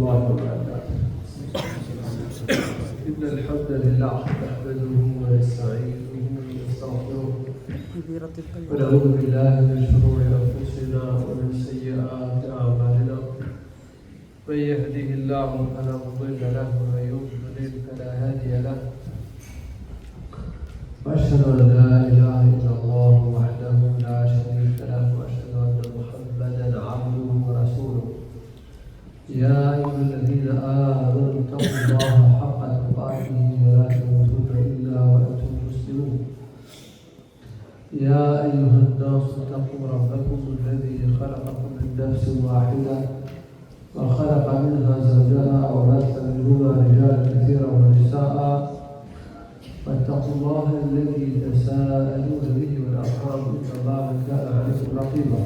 الله وبركاته. إن الحمد لله نحمده ونستعينه ونستغفره ونعوذ بالله من شرور أنفسنا ومن سيئات أعمالنا. من يهده الله فلا مضل له ومن يضلل فلا هادي له. وأشهد أن لا إله إلا الله وحده لا شريك له وأشهد أن محمدا عبده ورسوله. يا أيها الذين آمنوا اتقوا الله حق تقاته ولا تموتن إلا وأنتم مسلمون. يا أيها الناس اتقوا ربكم الذي خلقكم من نفس واحدة وخلق منها زوجها وبث منهما رجالا كثيرا ونساء واتقوا الله الذي تساءلون به والأرحام إن الله كان عليكم رقيبا.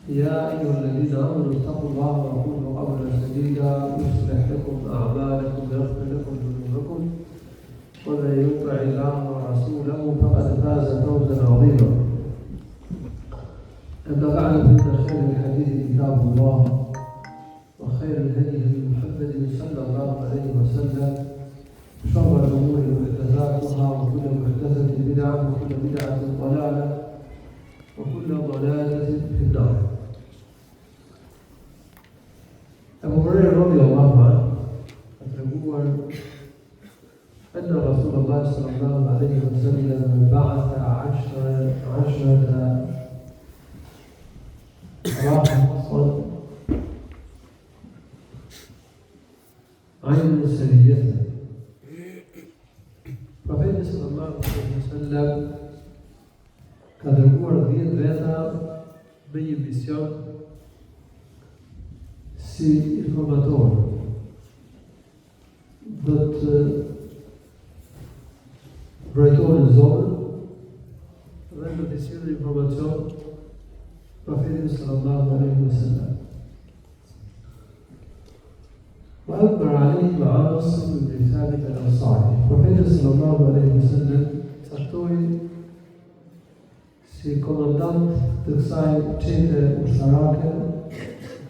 يا أيها الذين آمنوا اتقوا الله وقولوا قولا سديدا يصلح لكم أعمالكم ويغفر لكم ذنوبكم ومن يطع الله ورسوله فقد فاز فوزا عظيما. أما بعد فإن خير الحديث كتاب الله وخير الهدي هدي محمد صلى الله عليه وسلم. شر الأمور محدثاتها وكل محدثة بدعة وكل بدعة ضلالة وكل ضلالة في النار. أبو هريرة رضي الله عنه يقول أن رسول الله صلى الله عليه وسلم بعث عشرة رهطا عين سريته. Profeti sallallahu alaihi wasallam ka dërguar 10 veta me një mision si informator. Do të drejtohen zonën dhe do të sjellin informacion Profetit sallallahu alaihi wasallam. وأكبر عليه عاصم بن ثابت الأنصاري. Profeti sallallahu alaihi wasallam caktoi si komandant të kësaj çete ushtarake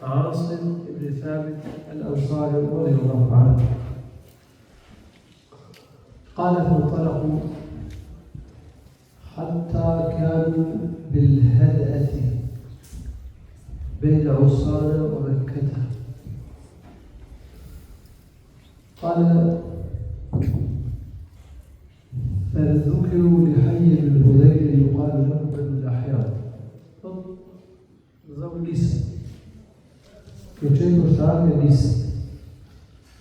Asim ibn Thabit al-Ansari radiyallahu anhu. قال فانطلقوا حتى كانوا بالهدأة بين عصارى ومكة. قال فذكروا لحي بن هذيل يقال له بن الأحيان. ضرب ليس كتير صار ليس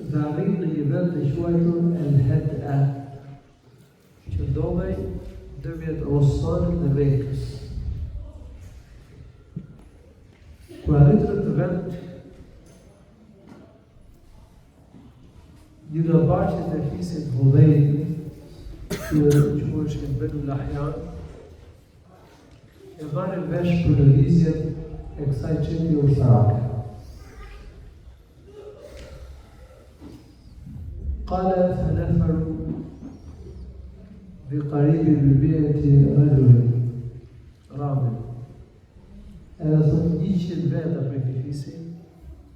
ذارين يبان شوية الهدأة شدومي دميت عصار نبيكس. وعرفت الغد një nga bashkët e fisit Hudhejl, që quheshin Benu Lahjan, e marrin vesh për lëvizjen e kësaj çete ushtarake. قال فنفروا بقريب من 100 رجل رامل. Edhe thot 100 veta për këtë fisin,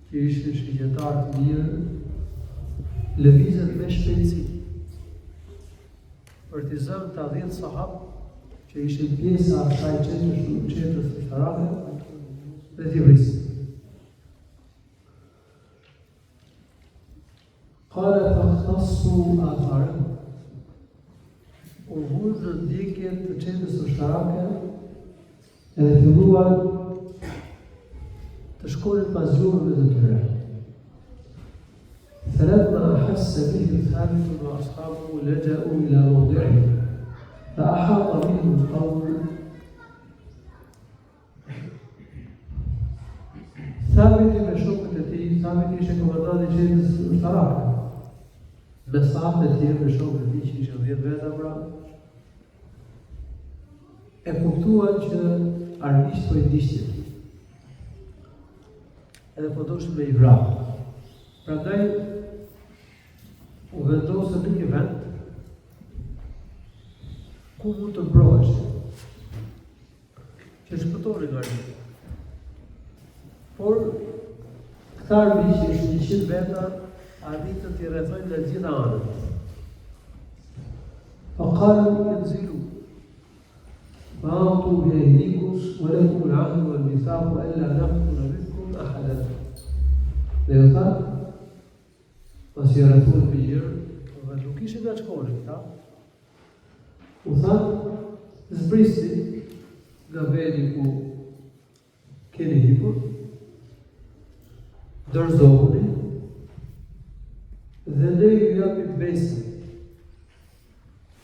që ishin shigjetarë të mirë, lëvizet me shpejtësi për t'i zënë ta 10 sahab që ishin pjesë a kësaj çetës ushtarake dhe t'i vrisin. Qala fakhtassu atharën, u vujnë në ndjekjen të çetës ushtarake edhe filluan të shkonin pas gjuhëve të tyre. فلما أحس به ثابت وأصحابه لجأوا إلى موضعه فأحاط بهم القوم. ثابت me shokët e tij, Thabit ishte komandanti i çetës ushtarake. Me sahabët e tjerë, me shokët e tij që ishin 10 veta pra, e kuptuan që armiqt po I ndiqnin. Edhe po doshin me I vrapë. Prandaj u vendosën në një vend ku mund të mbroheshin, që shpëtonin nga një. Por Këta armiq ishin 100 veta, arritën t'i rrethojnë nga gjitha anët. فقالوا انزلوا فأعطوا بأيديكم ولكم العهد والميثاق ألا نقتل منكم أحدا. Dhe ju tha, pas i rrethuan me gjërë, dhe nuk ishin nga shkollë këta. U tha, zbrisni nga vendi ku keni hipur, dorëzohuni, dhe ne ju japim besën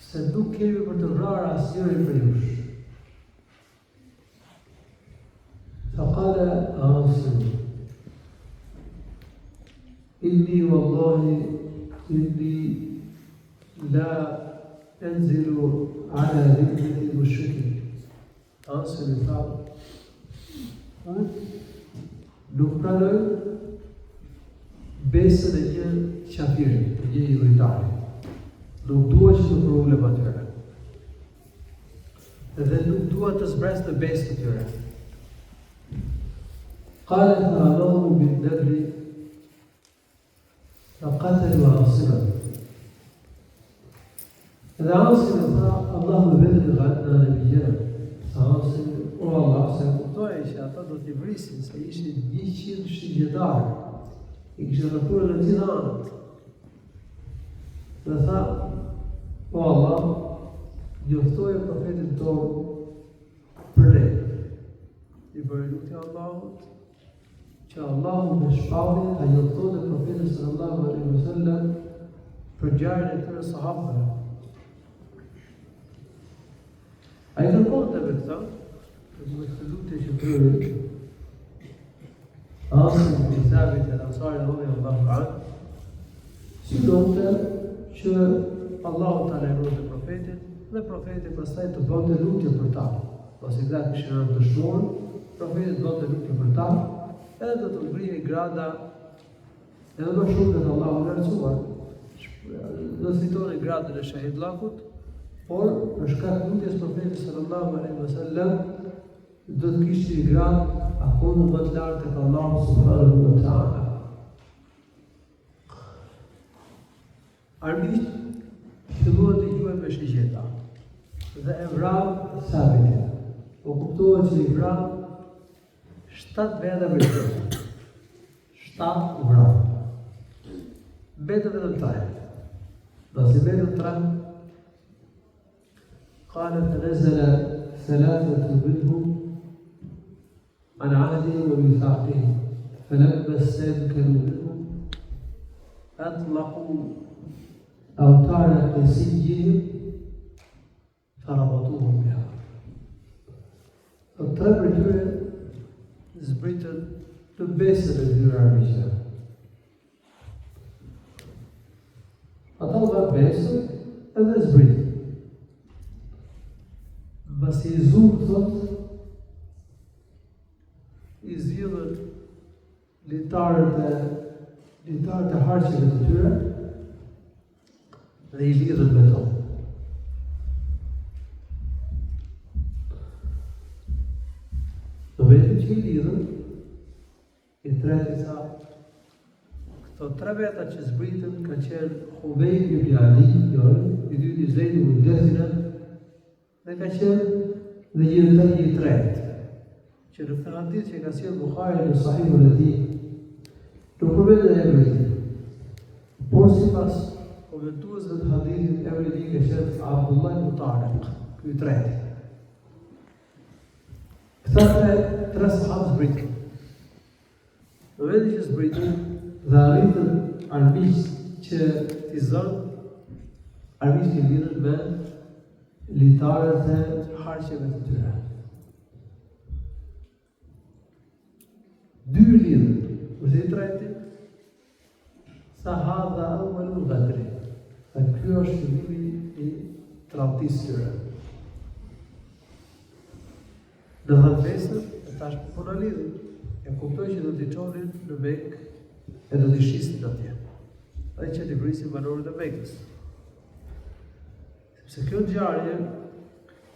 se nuk kemi për të vrarë asnjërin prej jush. فقال عاصم إني والله إني لا أنزل على ذمة المشركين. عاصم tha, nuk pranoj besën e një qafiri, një idhujtari. Nuk dua që të problem atyre. Dhe nuk dua të zbres në besë të tyre. قالت أعلاه بالنبل فقتلوا عاصما. Dhe Asim tha, Allah më vetë nga në bigjerë. Asim, o Allah, se kuptoje që ata do t'i vrisin, se ishin 100 shigjetarë. I kishë rëpurë në gjithë anët. Dhe tha, o Allah, njoftoje profetin tonë për ne. I bërë lutja Allahut, që Allahu me shpallje ta njoftonte profetin sallallahu alaihi wasallam për ngjarjen e këtyre sahabëve. Ai kërkonte me këta, me këtë lutje që bëri Asim bin Thabit al-Ansari radhiyallahu anhu, sidomte që Allahu ta lejronte profetin dhe profeti pastaj të bënte lutje për ta. Pasi këta kishin rënë dëshmuar, profeti të bënte lutje për ta, edhe do të ngrihen grada edhe më shumë dhe Allahu lartësuar. Do të fitoni gradën e shahidllakut, por për shkak lutjes profetit sallallahu alaihi wasallam do të kishte gradë akoma më të lartë tek Allahu subhanahu wa taala. Armiqt filluan të luajnë me shigjeta dhe e vrau Thabitin. Po kuptohet që i vrau 7 veta për të. 7 u vrau. Mbetën vetëm 3. Pasi mbetën 3, قال فنزل 3 منهم عن عهدهم وميثاقهم فلما استمكنوا منهم أطلقوا أوتار قسيهم فربطوهم بها. الطرف الجوية zbritën të besën e tyre armiqve. Ata u dha besën edhe zbritën. Mbasi i zumë thot, i zgjidhën litarët e harqeve të tyre dhe i lidhën me to. Në vetëm që i lidhën, i treti tha, këto 3 veta që zbritën ka qenë Hubejb ibn Ali, i dyti Zeid ibn Dethina, dhe ka qenë dhe një i tretë, që në këtë hadith që ka sjellë Buhari në Sahihun e tij, nuk përmendet emri i tij. Por sipas komentuesve të hadithit, emri i tij ka qenë Abdullah ibn Tariq, ky i tretë. Këta 3 sahabë zbritën. Në vend që zbritën dhe arritën armiq që t'i zënë, armiq që lidhen me litarët e harqeve të tyre. 2 lidhën, kurse i treti, sa hadha awwalul ghadri. Ky është fillimi i tradhtisë tyre. Në dhëmbesën, e tash po na lidhin, e kuptoj që do t'i çonin në Mekë e do t'i shisin atje. Ai që t'i vrisin banorët e Mekës. Se kjo ngjarje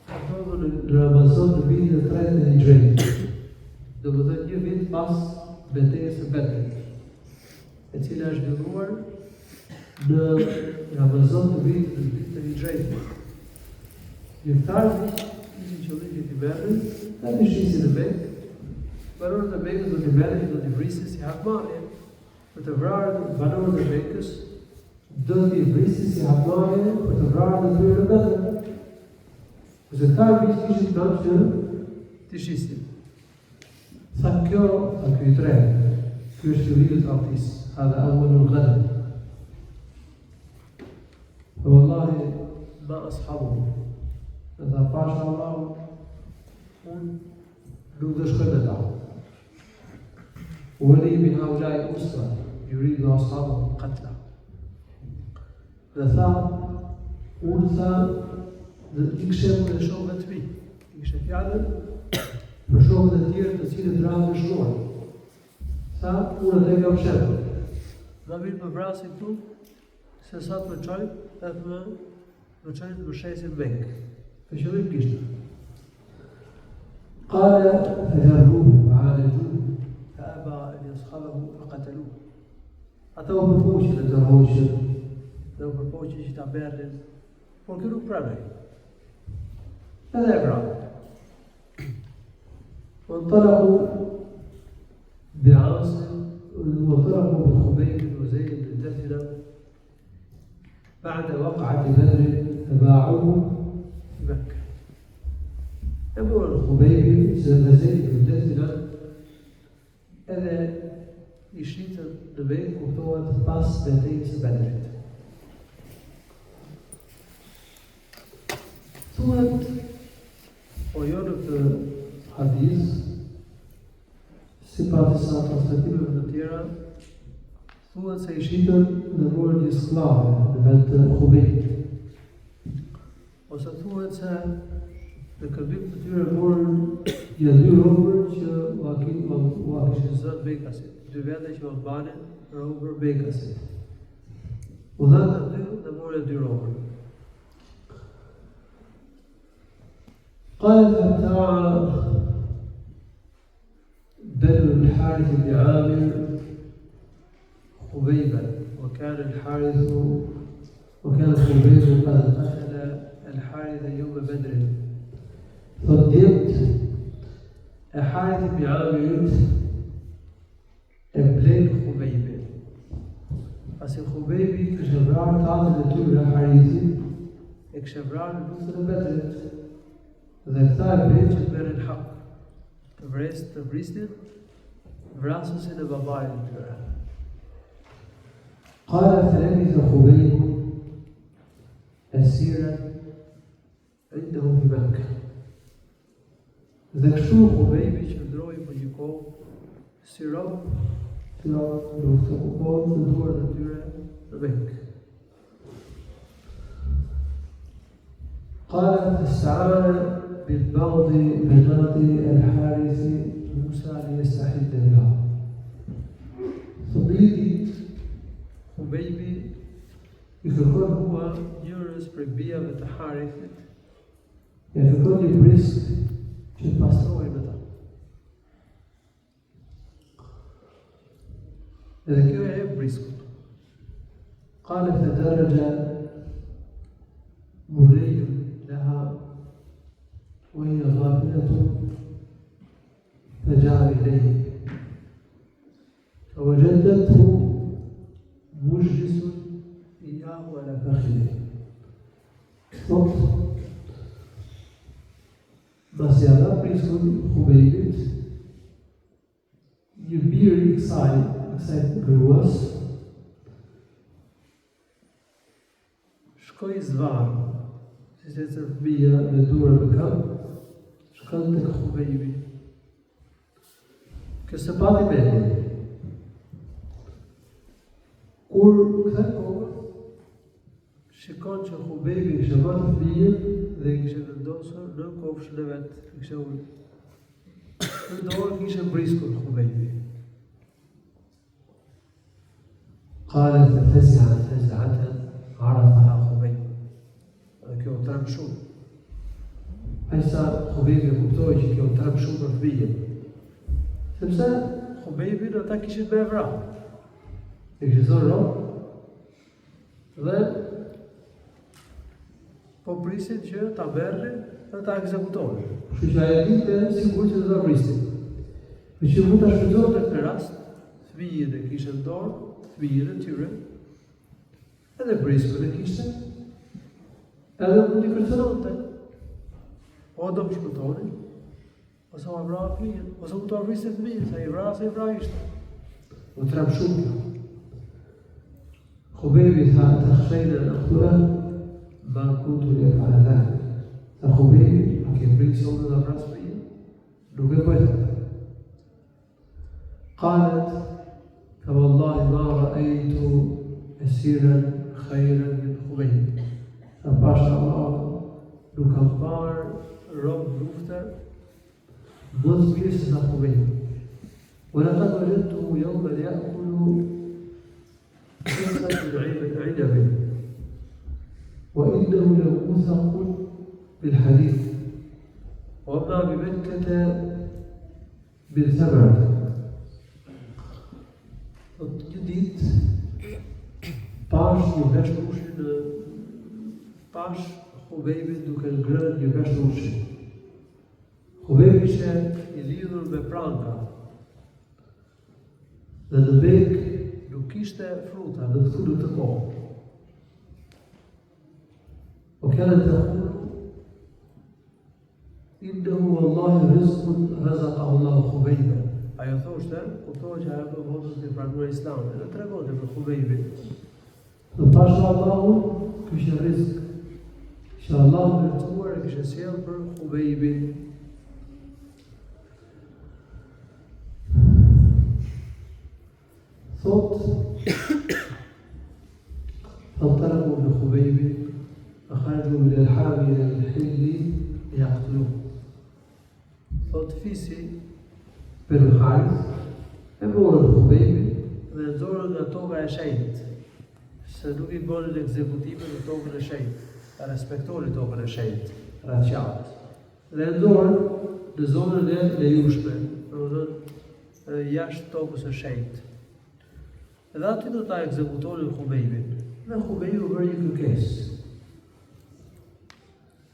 ka ndodhur në Ramazan në vitin e 3 të Hijrit. Do të thotë një vit pas betejës së Bedrit. e cila është zhvilluar në Ramazan të vitit të Hijrejt. Gjyqtarët ishin qëllimi të merren, ta dishisin në Mekë, banorët e Mekës do t'i merrin, do t'i vrisin si hakmarrje, për të vrarë banorët e Mekës, do t'i vrisin si hakmarrje për të vrarë të tyre në Bedër. Gjyqtarët ishin këto që t'i shisin. Tha kjo i tre, kjo është fillimi i tradhtisë, hadha awwalul ghadab. Wallahi ma ashabuhu. Dhe pasha Allah, unë nuk dhe shkoj me ta. Wali min haulai usra, yuridu ashabu qatla. Dhe tha, unë tha, dhe i këshem dhe shokëve të mi. I këshe fjallën për shokët e tjerë të cilët rrallë në shruar. Tha, unë dhe nga pëshemë. Dhe vinë më vrasin këtu, se sa të më qojnë, edhe më qojnë të më shesin Mekë. فشوي كيشنا قال فجروه وعالجوه فأبى أن يصحبه فقتلوه أتوا بالفوش لتروش لو بالفوش يشتبر فكروا براني هذا إبراهيم وانطلقوا بعاصم وانطلقوا بخبيب وزيد بن دثنة بعد وقعة بدر فباعوه مكة. أبو الخبيبي زيد بن دثنة edhe i shitën në Mekë kuptohet pas betejës së Bedrit. Thuhet, po jo në këtë hadith, sipas disa transmetimeve të tjera, thuhet se i shitën në morën një skllave në vend të Khubejbit. Ose thuhet se në këmbim të tyre morën një dy robër që u kishin zënë Bekasit, dy vende që u banin robër Bekasit. U dhanë të dy dhe morën dy robër. قال فابتاع بنو الحارث بن عامر خبيبا وكان خبيب قد قتل الحارث يوم بدر فضيت الحارث بن عامر ابلين خبيب بس خبيب كشبرار تعطي لتور الحارث كشبرار لوثر بدر dhe këta e bëjnë që të merren hak, të vrisnin vrasësin e babait të tyre. قال فلبث خبيب أسيرا عنده في مكة. Dhe kështu Khubejbi qëndroi për një kohë si rob, do të okupohet në duart e tyre në Mekë. قال فاستعان بالبعض بنات الحارث موسى ليستحد بها. Khubejbi i kërkon hua njërës për bijave të Harithit, ja kërkon një brisk që të pastrojë me ta. Edhe kjo e briskut. قال فدرج مري لها وهي غافلة فجاء إليه فوجدته مجلس إياه على فخذه. Thot, pasi ata priskun Khubejbit, një birë i kësaj gruas, shkoi zvarë, si se të fëmija me durë me kam, shkon të Khubejbi. Kësë pati mendje. Kur këtë kohë, shikon që Khubejbi kështë marrë fëmijën dhe i kështë vendosur në kofshën e vetë, i kështë ullë. Në dorë kështë briskur Khubejbi. قالت ففزعت فزعة عرفها خبيب. Dhe kjo të rëmë shumë. Ajsa Khubejbi e kuptoj që kjo të rëmë shumë për fëmijën. Sepse Khubejbi në ta kishin me vra. e kishte thënë rob dhe po prisin që ta merrin dhe ta ekzekutonin. Kështu që ajo ditë sigurisht që do ta prisin. Për që mund ta shfrytëzonte në këtë rast, fëmijën e kishte në dorë, fëmijën e tyre, edhe briskën e kishte, edhe mund t'i kërcënonte. O do më shpëtoni, ose ma vra fëmijën, ose mund t'u vriste fëmijën, sa i vra ishte. U trap shumë kjo. Khubebi tha të khshejnë në këtura, ma kuntu le fa'adhan. Tha Khubebi, a ke frikë se unë dhe vras fëmijën? Nuk e bëjtë. قالت فوالله ما رأيت أسيرا خيرا من خبيب. فباشا الله nuk kam parë rob luftër më të mirë se sa Khubejb. ولقد وجدته يوما يأكل خبزة عنب وإنه لموثق بالحديث وما بمكة بالثمرة. Një ditë pash një vesh rushi pash Khubejbin duke ngrënë një vesh rushi. Khubejbi ishte i lidhur me pranga dhe në bek nuk kishte fruta dhe të kullu të kohë. O kërën të khullu innehu Allahi rizkun razaqahu Allahu Khubejbe. Ajo thoshte, kuptohet që ajo për votës të pranuar Islamin dhe tregonte për Khubejbin. Dhe pashë Allahu, kështë rizk, që Allahu vërtuar e kështë sjellë për Khubejbin. Thot, فانطلقوا بخبيب فخرجوا من الحامي إلى الحل ليقتلوه. Thot fisi për Harith, e morën Khubejbin dhe nxorën nga toka e shenjtë, se nuk i bënin ekzekutime në tokën e shenjtë, ta respektonin tokën e shenjtë, raqat. Dhe nxorën në zonën e lejushme, domethënë jashtë tokës së shenjtë. Edhe aty do ta ekzekutonin Khubejbin. Dhe Khubejbi u bëri një kërkesë.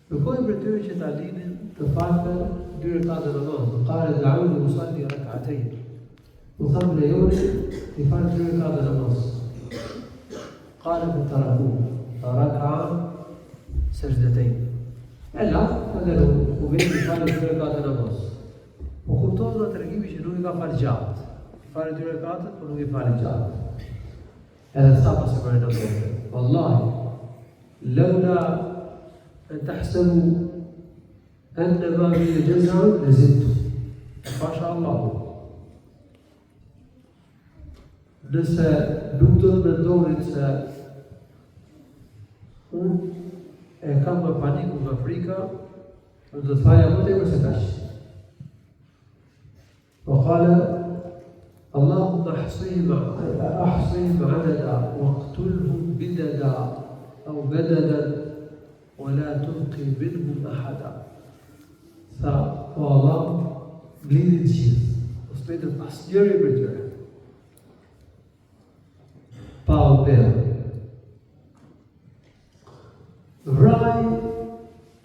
Kërkoi për tyre që ta linin të falte 2 rekate namaz. Qale da'uni usalli rak'atayn. U thamë lejoni i falë 2 rekate namaz. Qale fatarakuhu. Faraka sajdatayn. Ella, edhe Khubejbi falë 2 rekate namaz. Po kuptohet nga tregimi që nuk i ka falë gjatë. I falë 2 rekate, por nuk i falë gjatë. Edhe sa pas e bërë në dojë. Wallahi, lawla أن تحسبوا أن ما بي جزع لزدت. ما شاء الله. Nëse nuk do të mendonin se unë e kam me paniku nga frika, unë do të faja më tepër se kaq. وقال اللهم أحصهم عددا واقتلهم بددا أو بددا ولا تبقي منهم أحدا. Tha, po Allah, blini të gjithë, mos mbetet asnjëri prej tyre. Pa u bërë. Vraj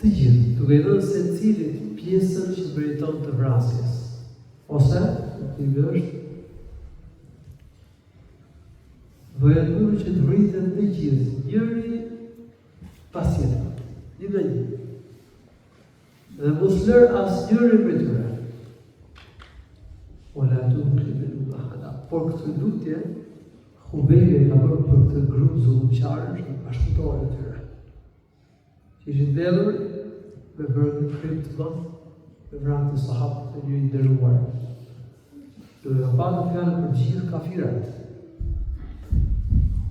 të gjithë, duke dhënë secilit pjesën që meriton të vrasjes. Ose, i është, vëjëtur që të vriten të gjithë, njëri pas tjetër. Një nga një. Dhe mos lër asnjërin prej tyre. Wala tubqi minhum ahada. Por këtë lutje Khubejbi ka bërë për këtë grup zullumqarësh dhe bashkëtorë të tyre. Që ishin vjedhur me bërë një krim të madh me vrarje të sahabëve të njëri nderuar. Do të panë fjalë për gjithë kafirat.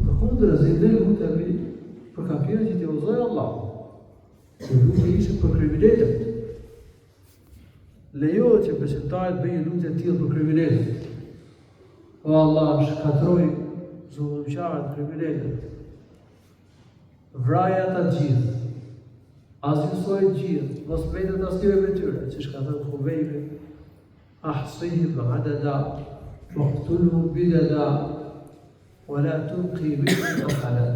Përkundër se dhe lutemi për kafirat që t'i udhëzoi Allahu. Se lutje ishte për kriminalët. Lejohet që besimtarët bëjnë lutje të tillë për kriminalët. O Allah, shkatroj zullumqarët, kriminalët. Vraja ata gjithë. Azhjusoj gjithë, mos mbetet asnjëri prej tyre, siç ka thënë Khubejbi, ahsihim adada, waqtulhum bidada, wala tulqi bihi al-halal.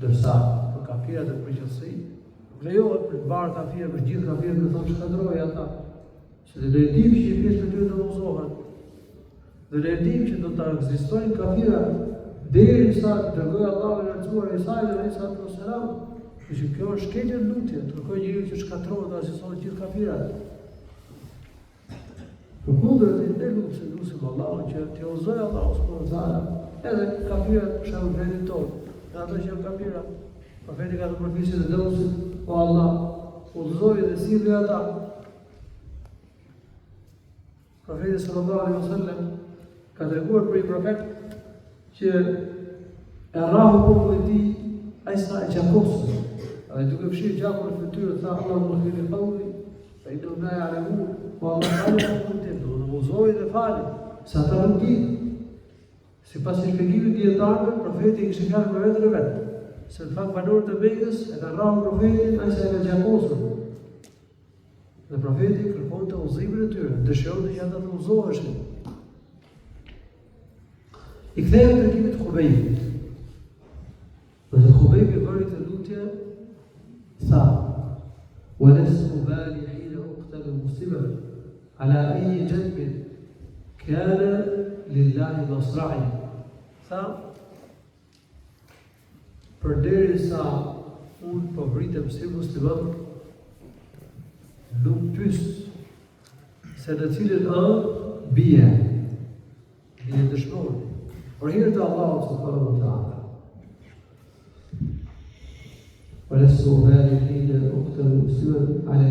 Dërsa për kafirat e përgjithësi, lejohet për të barë kafirat, për gjithë kafirat me thonë shkadroj ata. Se dhe ne dim që një pjesë për ty të uzohet. Dhe ne dim që do të ekzistojnë kafirat derisa dërgoi Allahu i lartësuar Isa alayhi salatu wassalam. Që kjo është shkelje në lutje, të kërkoj njeriu që shkatrohet dhe asistohet gjithë kafirat. Përkundër të ne lutim Allahun që t'i udhëzoj Allahu subhanahu wa taala, edhe kafirat për shembull vendin tonë, dhe ato që janë kafira, profeti ka të përfisit dhe dëmësit, o Allah, udhëzoj dhe silli ata. Profeti sallallahu alaihi wasallam ka treguar për një profet që e rrahu popullit e tij ai sa e gjakosur. Ai duke fshirë gjakun në fytyrë, tha Allahu mukhili qawli, fa innahum la ya'lamun, wa Allah do udhëzoj dhe fali, sa ata nuk dinë. Sipas shpjegimit dietarëve, profeti kishte fjalë për vetën e vet. Se në fakt banorët e Mekës e kanë rrahur profetin ai sa e ka gjakosur. Dhe profeti kërkonte udhëzimin e tyre, dëshironte që ata të udhëzoheshin. I kthehemi në tregimit të Khubejbit. Dhe Khubejbi bëri të lutje, tha: "Walastu ubali hina uqtalu musliman ala ayyi janbin kana lillahi masra'i." Tha: "Përderisa unë po vritem si musliman, nuk pyes se në cilën anë bie dëshmon. Por hirë të Allahu subhanahu wa ta'ala. ولست أبالي حين أقتل مسلما على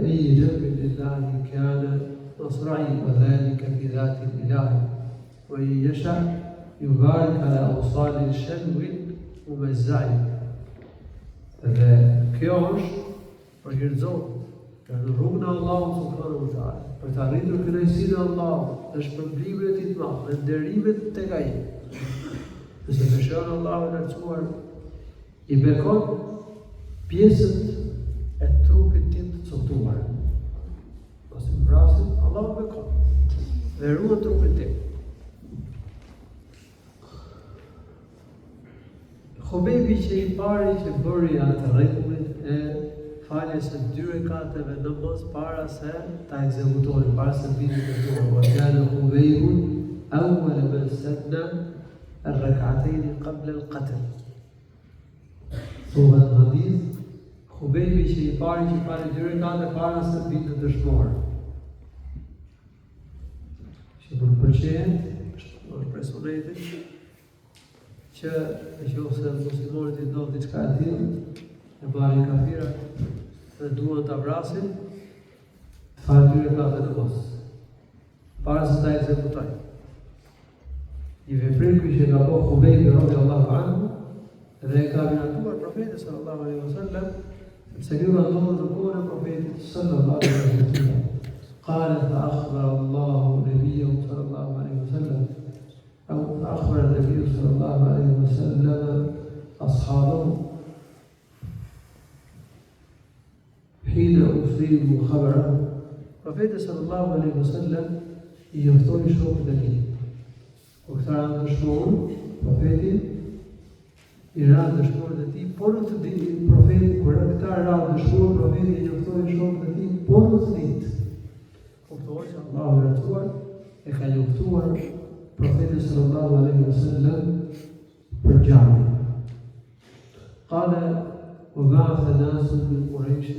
أي جنب لله كان مصرعي وذلك في ذات الإله وإن يشاء يبارك على أوصال شلو ممزع. Kjo është për hirëzon në rrugën e Allahut subhanahu wa ta'ala, për të arritur kënaqësinë e Allahut, dhe shpërblimin e tij të madh, dhe nderimet tek ai. Nëse dëshiron Allahu i lartësuar i bekon pjesët e trupit tim të caktuar. Pas vrasin, Allahu bekon dhe ruan trupin tim. Khubejbi që i pari që bëri atë rregullit e faljes së 2 rekateve namaz para se ta ekzekutonin, para se vitin e tyre. Wa kana Khubejbun awwal man sanna الركعتين قبل القتل. Thuhet në hadith, Khubejbi që i pari që pari 2 rekate para se vitin të dëshmor. Që për pëlqejet, është prej sunetit, që e qofse muslimonit i ndodh diçka e tillë, e bëjnë kafirat dhe duan ta vrasin, të falë 2 rekate namaz, para se ta ekzekutojnë. I veprim që ka bëu Khubejbi radhiyallahu anhu dhe e ka minatuar profetit sallallahu alaihi wasallam, sepse kjo ka ndodhur në kohën e profetit sallallahu alaihi wasallam. Qala fa akhbara Allahu nabiyyu sallallahu alaihi wasallam أو فأخبر النبي صلى الله عليه وسلم أصحابه حين أصيبوا خبره. Profeti sallallahu alaihi wasallam I njoftoi shokët e tij. Kur këta ranë dëshmorën, profeti I ranë dëshmorën e tij, por në të ditë profeti kur këta ranë dëshmorën, profeti I njoftoi shokët e tij, por në të ditë. Kuptohet që Allahu I lartësuar e ka njoftuar profeti sallallahu alaihi wasallam për gjami. Qala wa ba'atha nasun min Quraysh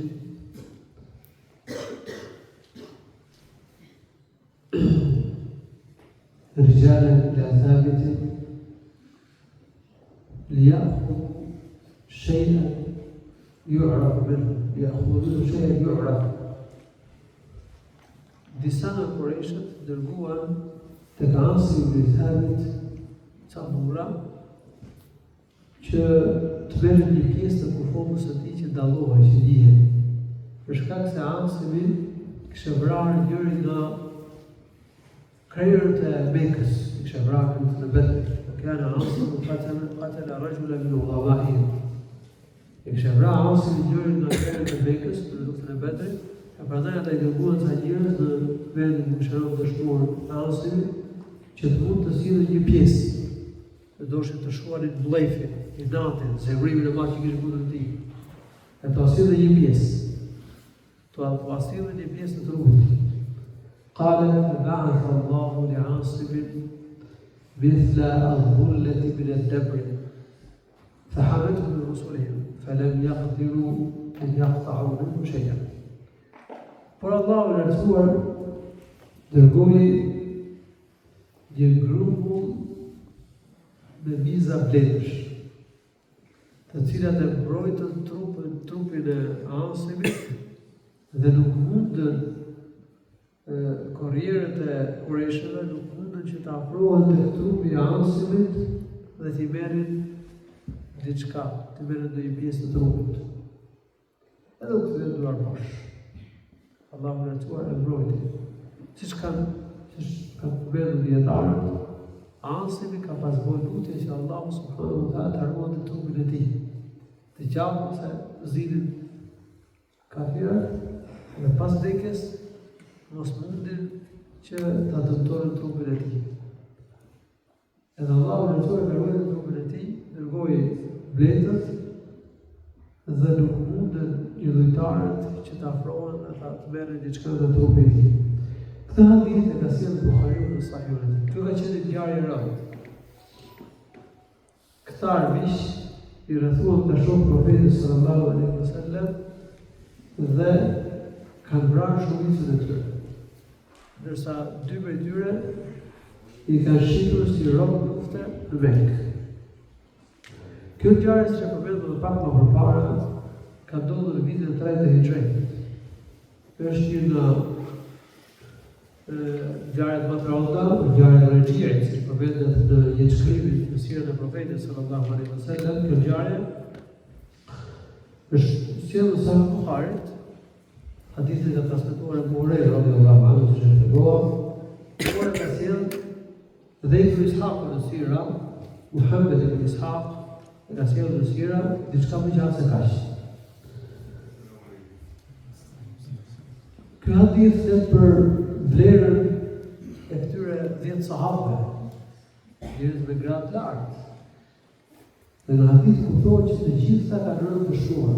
رجالا إلى ثابت ليأخذوا شيئا يعرف منه، ليأخذوا شيئا يعرف. Disa nga Qurayshët dërguan tek Asi ibn Thabit ca burra që të merren një pjesë të kufomës së tij që dallohej, që dihen. Për shkak se Asimi kishte vrarë njërin nga krejrët e Mekës, kishte vrarë në të Bedrit. Kana Asimu qatala rajulan min udhama'ihim. Kishte vrarë Asimi njërin nga krejrët e Mekës në luftën e Bedrit. E prandaj ata I dërguan ca njerëz në vendin ku shëron dëshmor Asimi që të mund të sillen një pjesë dhe doshin të shuanin blejfin, i natin, zemrimin e madh që kishte kundër tij. E të asilë një pjesë. Të asilë një pjesë të trupit. قال فبعث الله لعاصم مثل الظلة من الدبر فحمته من رسلهم فلم يقدروا أن يقطعوا منه شيئا. Por Allahu i lartësuar dërgoi një grumbull me miza bletësh, të cilat e mbrojtën trupin e Asimit dhe nuk mundën korrierët e Qurayshëve nuk mundën që të afrohen te trupi i Asimit dhe t'i merrin diçka, t'i merrin ndonjë pjesë të trupit. Edhe u kthyen duar bosh. Allahu i lartësuar e mbrojti. Siç kanë përmendur dietarët, Asimi ka pas bërë lutje që Allahu subhanahu wa taala të ruante trupin e tij. Të gjallë se zilin kafirat dhe pas vdekjes mos mundin që ta dëmtojnë trupin e tij. Edhe Allahu i lartësuar e ruante trupin e tij, dërgoi bletët dhe nuk mundën i lojtarët që të afrohen dhe të merren diçka nga trupi i tij. Këtë hadith e ka sjellë Buhariu në Sahihun. Kjo ka qenë ngjarje e rëndë. Këta armiq i rrethuan nga shokët profetit sallallahu alaihi wasallam dhe kanë vrarë shumicën e tyre. Ndërsa dy prej tyre i kanë shitur si robë lufte në Mekë. Kjo ngjarje, siç e përmendëm edhe pak më përpara, ka ndodhur në vitin e 3 të Hijrit. Është një nga ngjarjet më të rënda, ngjarja e Rajhiit, si përmendet në një shkrim në sirën e profetit sallallahu alaihi wasallam. Kjo ngjarje është sjellur sa Buharit, hadithin e transmetuar nga Buhariu radhiyallahu anhu që tregon, por ka sjellë dhe Ibn Ishaq në sira, Muhammed ibn Ishaq ka sjellë në sira diçka më gjatë se kaq. Ky hadith flet për vlerën e këtyre 10 sahabëve, njerëz me gradë të lartë. Dhe në hadith kuptohet që të gjitha kanë rënë të shuar.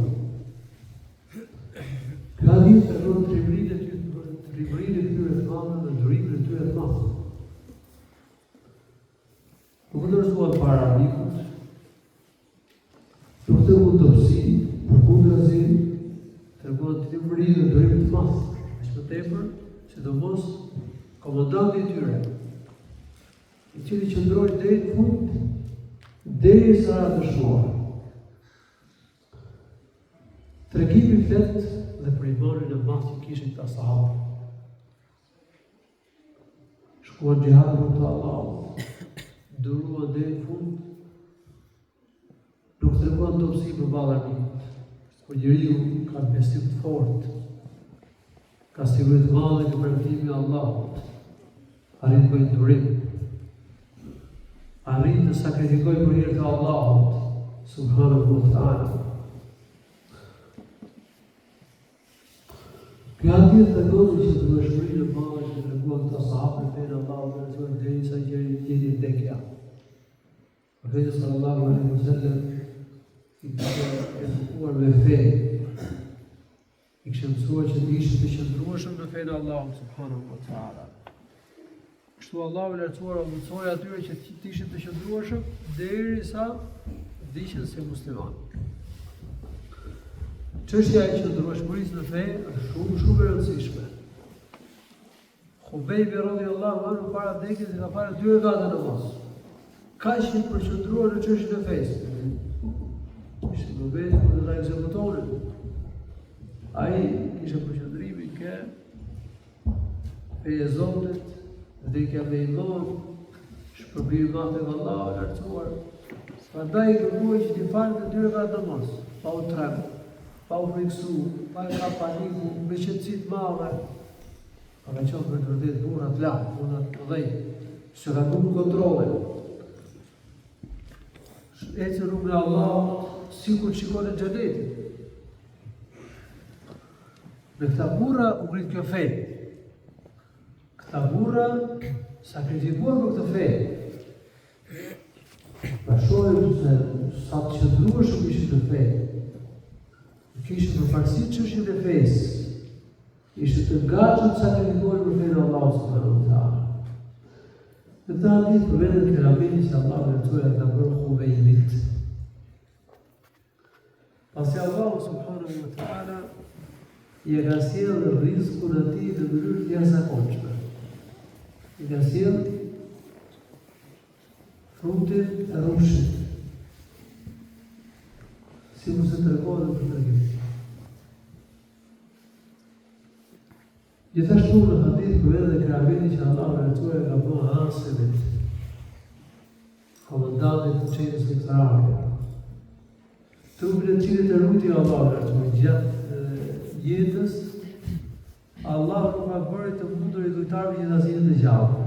Ky hadith tregon trimërinë e tyre të madhe dhe durimin e tyre të madh. Nuk ndërzuan para armikut, nuk të mund të pësi, për kundrazi, tregon trimëri dhe durim të madh. Është më tepër, sidomos komandanti i tyre, i cili qëndroi deri në fund, derisa ra dëshmuar. Tregimi flet dhe për imanin e madh që kishin këta sahabë. Shkuan xhihad për të Allahut, duruan deri në fund, nuk treguan dobësi përballë armikut. Por njeriu ka besim të fortë, ka siguri të madhe në përmetimin e Allahut, arrin të bëjë durim, arrin të sakrifikojë për hir të Allahut subhanahu wa taala. Ky hadith tregon që dëshmërinë e madhe që treguan këta sahabë për Allahut dhe derisa gjeri vdekja. Profeti sallallahu alaihi wasallam i kishte edukuar me fe, i kishte mësuar që të ishin të qëndrueshëm në fenë e Allahut subhanahu wa taala. Kështu Allahu i lartësuar u mësoi atyre që të ishin të qëndrueshëm derisa vdiqën si muslimanë. Çështja e qëndrueshmërisë në fe është shumë e rëndësishme. Khubejbi radhiyallahu anhu para vdekjes ka parë 2 rekate namaz. Ka që përqendruar në çështjen e fesë. Ishte në vetë për të ekzekutonin. Ai kishte përqendrimin ke feja e Zotit, vdekja me iman, shpërbimi madh tek Allahu i lartësuar. Prandaj kërkuaj që të falë të 2 rekate namaz, pa u trem, pa u friksu, pa e ka paniku, me qëtësi të madhe. Pa ka qenë për të vërtet burrat lartë, burrat të dhej, që ka nuk kontrole. Ecë rrugën e Allahut, sikur shikon e xhenetin. Me këta burra u ngrit kjo fe. Këta burra sakrifikuan për këtë fe. shohim se sa të qëndrueshëm ishin në fe, kishin përparësi çështjet e fesë, ishin të gatshëm të sakrifikohen për fenë e Allahut subhanahu wa taala. Këtë hadith përmendet kerametin që Allahu lartësuar ka bërë Khubaybit. Pasi Allahu subhanahu wa taala i ka sjellë rrezikun atij në mënyrë të jashtëzakonshme. I ka sjellë frutin e rrushit, si mu se të rekohet në tërgjim. Gjithashtu në hadith përvedhe dhe kërabini që Allah në rëtuar ka bëha Hasimit, komandantit të qenës në këtarake. Trupin e cilit e rruti Allah në rëtuar gjatë jetës, Allah nuk ka bërë të mundur i dujtarëve që të asinit e gjallë.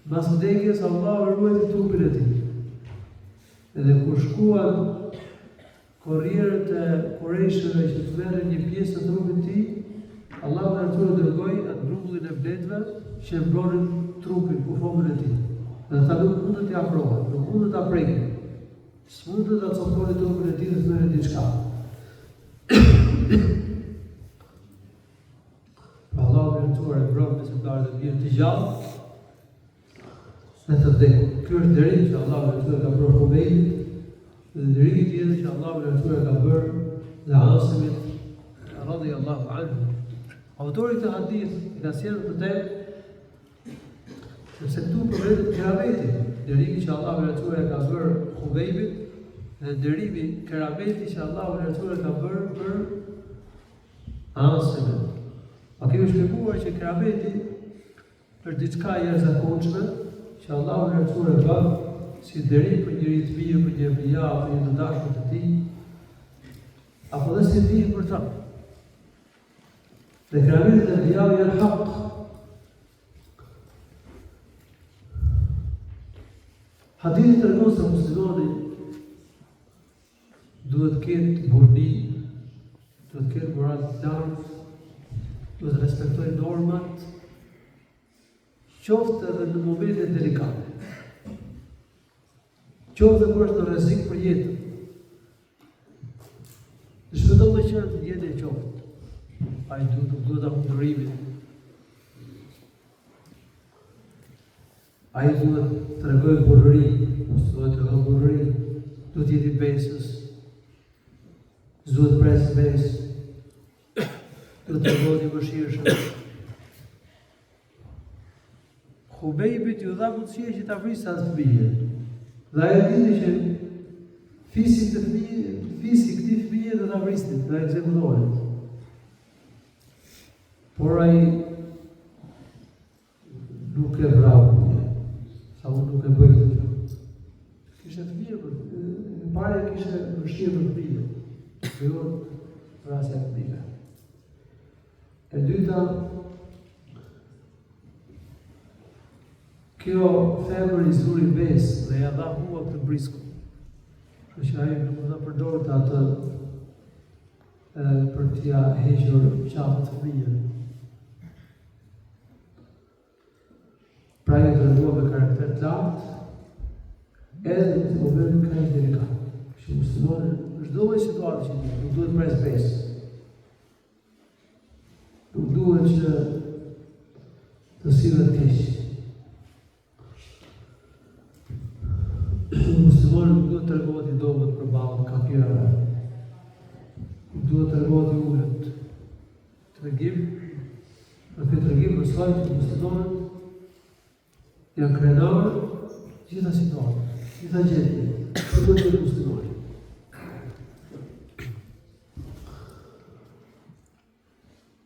Mas vdekjes, Allah ruajti trupin e tij. Edhe kur shkuan korrierët e Qurayshëve që të merren një pjesë të trupit të tij, Allah në rëtuar dërgoi atë grumbullin e bletëve që e mbronin trupin, kufomën e tij. Dhe ata nuk mundën t'i afrohen, nuk mundën t'a prekin. S'mundën t'a coptonin trupin e tij dhe të merren diçka. Pra Allah në rëtuar e mbron besimtarët e mirë të gjallë në të vdekur. Ky është dërim që Allah në rëtuar ka bërë Khubaybit, dhe dërimi tjetër që Allah në rëtuar ka bërë dhe Asimit radhiyallahu anhu. Autori të hadith i ka sjellë këtë temë sepse këtu përmendet kerameti, dërimi që Allah në rëtuar ka bërë Khubaybit dhe dërimi kerameti që Allah në rëtuar ka bërë për Asimit. A kemi shpjeguar që kerameti është diçka e jashtëzakonshme që Allah në rëtuar e bërë si dërim për njëri të mirë, për një enbiya, për një të dashur të tij, apo dhe si ndihmë për ta. Dhe kerametet e enbijave janë hak. Hadithi tregon se muslimani duhet të ketë burdi, duhet të ketë moral të lartë, duhet të respektojë normat, qoftë edhe në momente delikate. Qoftë kur është në rrezik për jetën. Dhe çdo të qenë të jetë e qoftë. Ai duhet ta hundërimin. Ai duhet të tregojë burri, ose duhet të tregojë burri, duhet të jetë i besës. Duhet të presë besë. Duhet të tregojë i mëshirshëm. Khubaybit ju dha mundësia që ta vrisë atë fëmijë. Dhe ajo dinte që fisi këtij fëmije do ta vrisnin, do ta ekzekutonin. Por ai nuk e vrau, sa unë nuk e bëj këtë gjë. Kishte fëmijë, në parë kishte vështirë për fëmijë. Fillon vrasja e fëmijëve. E dyta, kjo femër i zuri besë dhe ja dha hua këtë brisku. Kështu që ai nuk do ta përdorte atë për t'ia hequr qafën të fëmijës. Pra ju të rëndua me karakter të lartë, edhe në të moment ka e delikat. Kështu muslimani në çdo lloj situatë që nuk duhet pres besë. Nuk duhet që të sillet keq. Muslimani nuk duhet të tregohet i dobët përballë kafirëve. Nuk duhet të tregohet i ulët. Tregim, në këtë tregim mësojmë që muslimanët janë krenarë gjitha situatë, gjitha gjendje, që duhet të muslimani.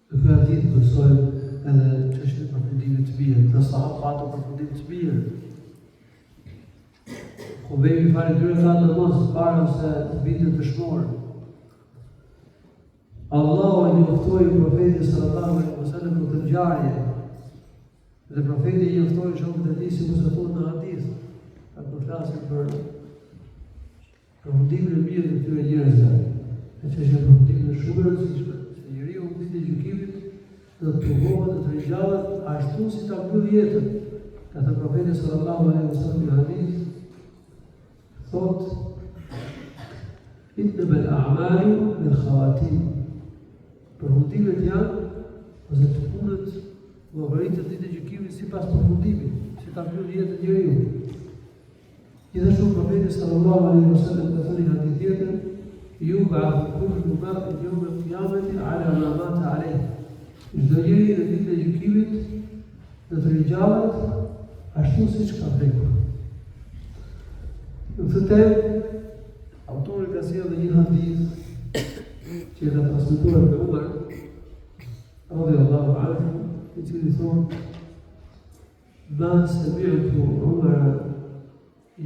Në këtë hadith mësojmë edhe çështjen e përfundimit të mirë, të sahabët patën përfundim të mirë. Khubaybi fali 2 rakatë namaz para se të vinte dëshmor. Allahu i njoftoi profetin sallallahu alaihi wasallam për këtë ngjarje. Dhe profeti i njoftoi shokët e tij si mos e thonë në hadith. Ato flasin për përfundimin e mirë të këtyre njerëzve. E që është përfundimin e shumë rëndësishme, se njeriu në ditën e gjykimit do të provohet të ringjallet ashtu si ta mbyll jetën. Ka thënë profeti sallallahu alaihi wasallam në hadith, thot innama al-a'malu bil-khawatim. Përfundimet janë ose të punët llogaritet ditë e gjykimit sipas përfundimit, si ta mbyll jetën njeriu. Gjithashtu profeti sallallahu alaihi wasallam ka thënë në hadith tjetër, yub'athu kullu mar'in yawm al-qiyamati 'ala ma mata 'alayh. Çdo njeri në ditën e gjykimit do të ringjallet ashtu siç ka vdekur. Në këtë temë, autori ka sjellë një hadith që ka transmetuar nga Umar radhiyallahu anhu, i cili thonë: "Ma sami'tu Umara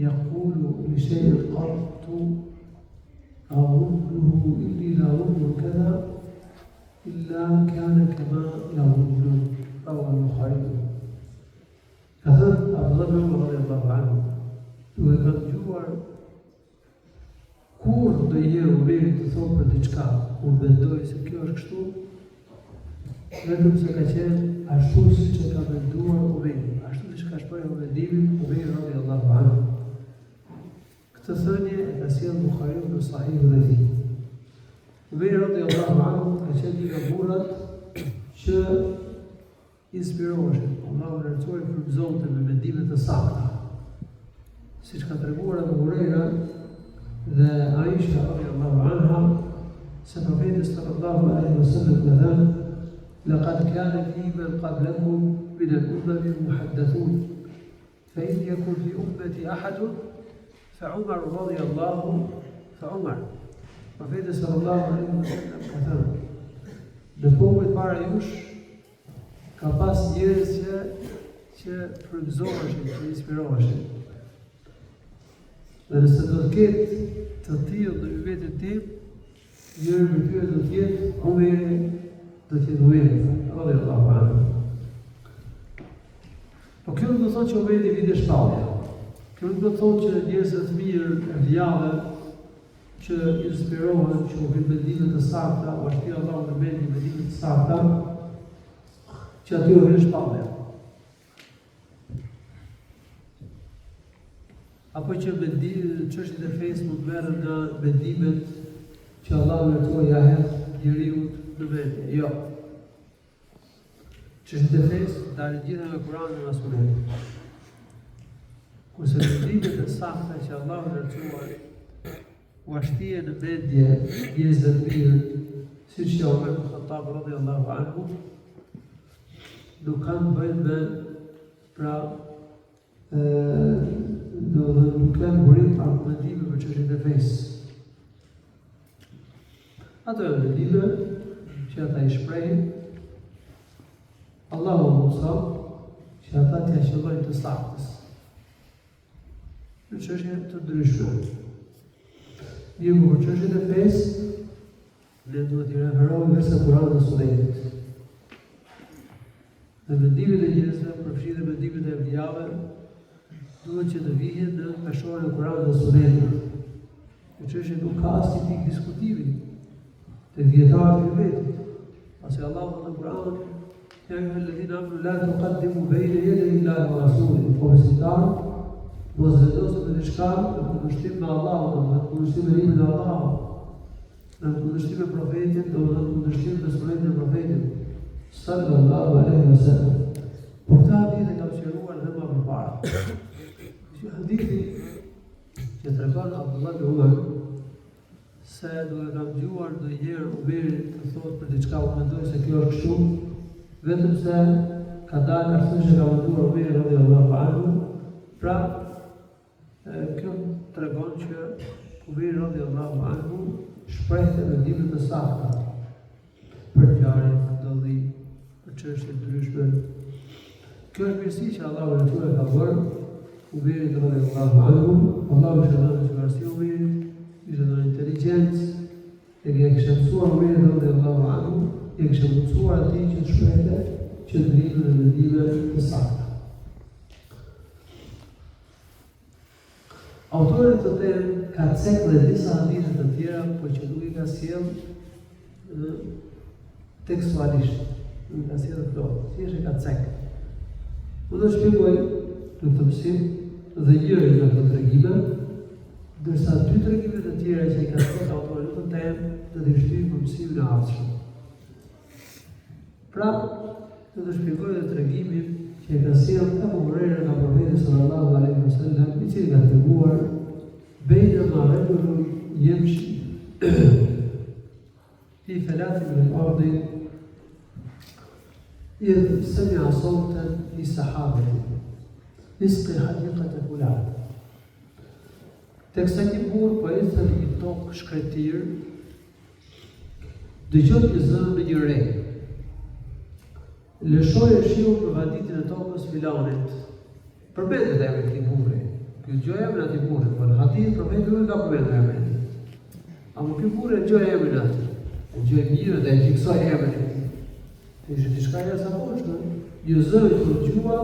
yaqulu li shay'in qattu أظنه إني لا أظن كذا إلا كان كما يظن." رواه البخاري. كذا عبد الله بن عمر رضي الله عنه duke kanë dëgjuar kur do jeri Umeri të thonë për diçka, unë mendoj se kjo është kështu, vetëm se ka qenë ashtu siç e ka menduar Umeri, ashtu siç ka shprehur mendimin Umeri radhiyallahu anhu. Këtë thënie e ka sjellë Buhariu në Sahihun e tij. Umeri radhiyallahu anhu ka qenë një nga burrat që inspiroheshin, Allahu lartësoi frymëzonte me mendime të sakta. Siç ka treguar Abu Huraira dhe Aisha radhiyallahu anha, se profeti sallallahu alaihi wasallam ka thënë: "Laqad kana fi man qablakum min al-umam muhaddathun, fa in yakun fi ummati ahadun fa Umar radhiyallahu fa Umar." Profeti sallallahu alaihi wasallam ka thënë: "Në popujt para jush ka pas njerëz që frymëzoheshin, që inspiroheshin. Dhe nëse do të ketë të tillë në ummetin tim, njëri prej tyre do të jetë Umeri, do të jetë Umeri radhiyallahu anhu." Po kjo nuk do të thotë që Umeri vinte shpallja. Kjo nuk do të thotë që njerëzit të mirë, vjallë, që inspirohen, që u vinë mendime të sakta, o ashtu Allahu në mendime të sakta, që aty u vinë shpallja. Apo që çështjet e fesë mund të merren nga mendimet që Allahu lartësoi ja hedh njeriu në mendje. Jo. Çështjet e fesë dalin gjitha nga Kurani dhe nga Suneti. Kurse mendimet e sakta që Allahu lartësoi u ashtije në mendje njerëz të mirë, siç që Umar ibn Khattab radhiyallahu anhu, nuk kanë bëjnë me nuk kanë burim argumentime për çështjet e fesë. Ato janë mendime që ata i shprehin, Allahu mëson që ata t'ia qëllojnë të saktës në çështje të ndryshme. Mirë, për çështjet e fesë, ne duhet i referohemi vetëm Kuranit dhe Sunetit. Dhe mendimet e njerëzve, përfshirë mendimet e evlijave, duhet që të vihen në peshorën e Kuranit dhe Sunetit. Kjo çështje nuk ka asnjë pikë diskutimi te dietarët e vetit. Pasi Allahu në Kur'an, ja ayyuhalladhina amanu la tuqaddimu bayna yaday Allahi wa rasulihi. Po besimtarët mos vendosen me diçka në kundërshtim me Allahun, në kundërshtim me librin e Allahut, në kundërshtim me profetin, do në kundërshtim me sunetin e profetit sallallahu alaihi wasallam. Por ta hadith e kam sqaruar edhe më përpara. Kjo hadithi që tregon Abdullah ibn Umar se duke kam dëgjuar ndonjëherë Umeri të thotë për diçka, u mendoj se kjo është kështu, vetëm se ka dalë ashtu që ka menduar Umeri radhiyallahu anhu. Pra, kjo tregon që Umeri radhiyallahu anhu shprehte mendime të sakta për ngjarje, për ndodhi, për çështje ndryshme. Kjo është mirësi që Allahu e ka bërë Umeri radhiyallahu anhu. Allahu është dhënë çfarësi Umerit, ishte dhënë inteligjencë, e kishte mësuar Umeri radhiyallahu anhu, e kishte mësuar atij që të shprehte qëndrimin e mendimeve të sakta. Autori të temë ka cekë dhe disa hadithe të tjera, por që nuk i ka sjellë tekstualisht, nuk i ka sjellë plot, thjesht e ka cekë. Unë do shpjegoj në të mësim dhe njërin nga këto tregime, Ndërsa 2 tregimet të tjera që i ka thënë autori të temë të dështyjnë për mësimin e ardhshëm. Pra, të shpjegoj dhe tregimin që e ka sjellë Abu Hurajra nga profeti sallallahu alaihi wasallam, i cili ka treguar بينما رجل يمشي في فلاة من الأرض إذ سمع صوتا في سحابة اسقي حديقة فلان. Teksa një burr po ecën në një tokë shkretir, dëgjon një zënë në një re. Lëshoi shiu për vaditin e tokës filanit. Përmendet emri i këtij burri. Ky gjë emri atij burri, por hadith profeti nuk ka përmendur emrin. Ama ky burri gjë emrin atë. Gjë e mirë dhe e fiksoi emrin. Ishte diçka e jashtëzakonshme. Një zënë që dëgjua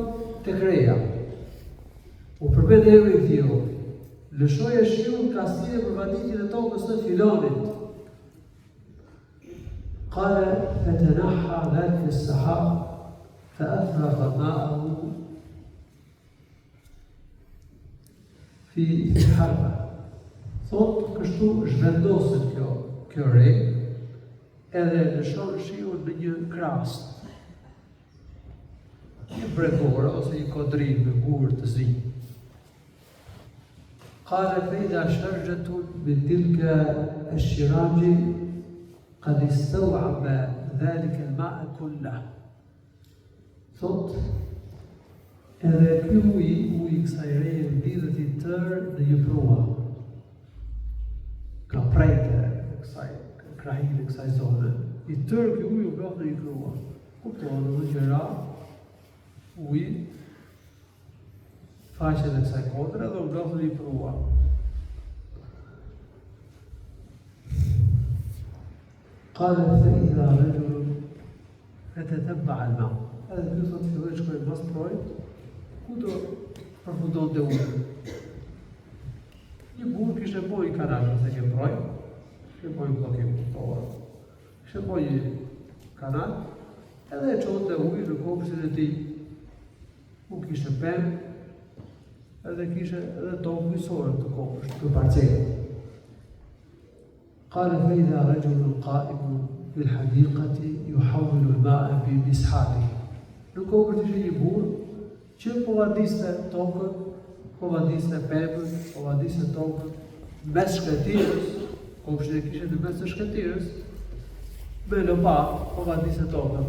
tek reja. U përmend emri i tij. Lëshoi shiu ka sjellë për vaditin e tokës të filanit. قال فتنحى ذلك السحاب فأفرغ ماءه في الحربة. Thot kështu zhvendosën kjo re, edhe lëshon shiu në një krast, një bregore ose një kodrin me gurë të zi. قال فإذا شرجة من تلك الشراج قد استوعب ذلك الماء كله. Thot, edhe ky uji kësaj reje mbidhet i tërë dhe ju prua. Ka prejtë kësaj krahin e kësaj zone. I tërë ky uji u blodh në një prua. Kuptohet edhe që ra uji faqen e kësaj kodre dhe u blodh në një prua. قال فإذا رجل يتتبع الماء. Edhe ky thot filloi shkoi pas projt, ku do përfundonte uji. Një burr kishte bojë kanal se ke projt, kishte bojë bllokim kuptohet. Kishte bojë kanal, edhe e çonte ujin në kopshtin e tij. Ku kishte pemë, edhe kishte edhe tokë mysorë të kopshtit, të parcelës. قال فإذا رجل قائم في الحديقة يحول الماء بمسحابه. Në kokër ishte një burr që po vadiste tokën, po vadiste pemën, po vadiste tokën mes shkretirës, kopshtin e kishte në mes të shkretirës, me lopat po vadiste tokën.